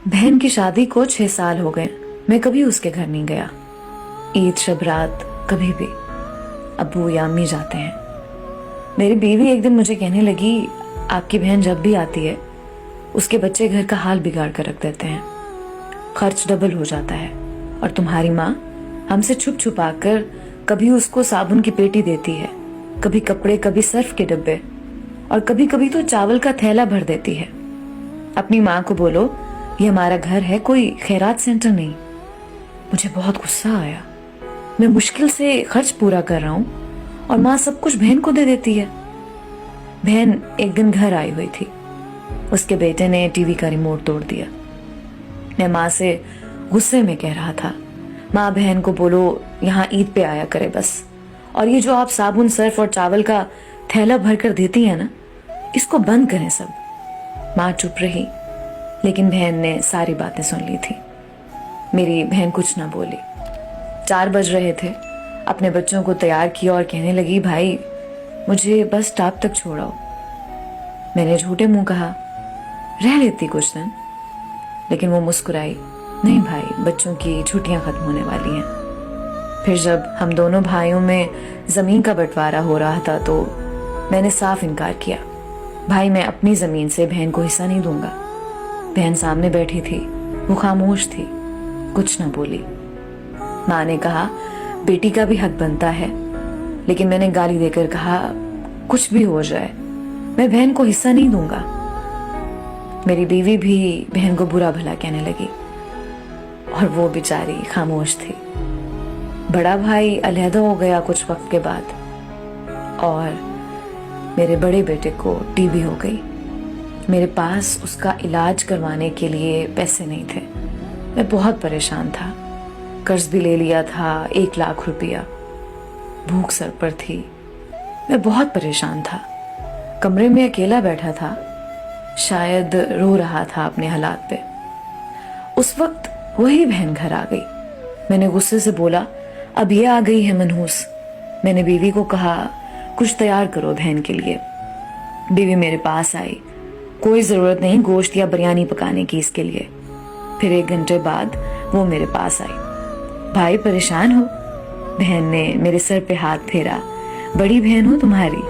बहन की शादी को 6 साल हो गए, मैं कभी उसके घर नहीं गया। ईद शब रात कभी भी अब्बू या अम्मी जाते हैं। मेरी बीवी एक दिन मुझे कहने लगी, आपकी बहन जब भी आती है उसके बच्चे घर का हाल बिगाड़ कर रख देते हैं, खर्च डबल हो जाता है, और तुम्हारी माँ हमसे छुप छुपा कर कभी उसको साबुन की पेटी देती है, कभी कपड़े, कभी सर्फ के डब्बे, और कभी कभी तो चावल का थैला भर देती है। अपनी माँ को बोलो ये हमारा घर है, कोई खैरात सेंटर नहीं। मुझे बहुत गुस्सा आया। मैं मुश्किल से खर्च पूरा कर रहा हूँ और माँ सब कुछ बहन को दे देती है। बहन एक दिन घर आई हुई थी, उसके बेटे ने टीवी का रिमोट तोड़ दिया। मैं माँ से गुस्से में कह रहा था, माँ बहन को बोलो यहाँ ईद पे आया करे बस, और ये जो आप साबुन, सर्फ और चावल का थैला भर कर देती है ना, इसको बंद करें सब। माँ चुप रही, लेकिन बहन ने सारी बातें सुन ली थी। मेरी बहन कुछ ना बोली। 4 बज रहे थे, अपने बच्चों को तैयार किया और कहने लगी, भाई मुझे बस स्टॉप तक छोड़ाओ। मैंने झूठे मुंह कहा, रह लेती कुछ दिन, लेकिन वो मुस्कुराई, नहीं भाई, बच्चों की छुट्टियां खत्म होने वाली हैं। फिर जब हम दोनों भाइयों में जमीन का बंटवारा हो रहा था तो मैंने साफ इनकार किया, भाई मैं अपनी जमीन से बहन को हिस्सा नहीं दूंगा। बहन सामने बैठी थी, वो खामोश थी, कुछ ना बोली। माँ ने कहा, बेटी का भी हक बनता है, लेकिन मैंने गाली देकर कहा, कुछ भी हो जाए मैं बहन को हिस्सा नहीं दूंगा। मेरी बीवी भी बहन को बुरा भला कहने लगी और वो बेचारी खामोश थी। बड़ा भाई अलहदा हो गया कुछ वक्त के बाद, और मेरे बड़े बेटे को टीबी हो गई। मेरे पास उसका इलाज करवाने के लिए पैसे नहीं थे। मैं बहुत परेशान था, कर्ज भी ले लिया था 1 लाख रुपया। भूख सर पर थी, मैं बहुत परेशान था। कमरे में अकेला बैठा था, शायद रो रहा था अपने हालात पे। उस वक्त वही बहन घर आ गई। मैंने गुस्से से बोला, अब ये आ गई है मनहूस। मैंने बीवी को कहा, कुछ तैयार करो बहन के लिए। बीवी मेरे पास आई, कोई जरूरत नहीं गोश्त या बिरयानी पकाने की इसके लिए। फिर 1 घंटे बाद वो मेरे पास आई, भाई परेशान हो? बहन ने मेरे सर पे हाथ फेरा, बड़ी बहन हो तुम्हारी।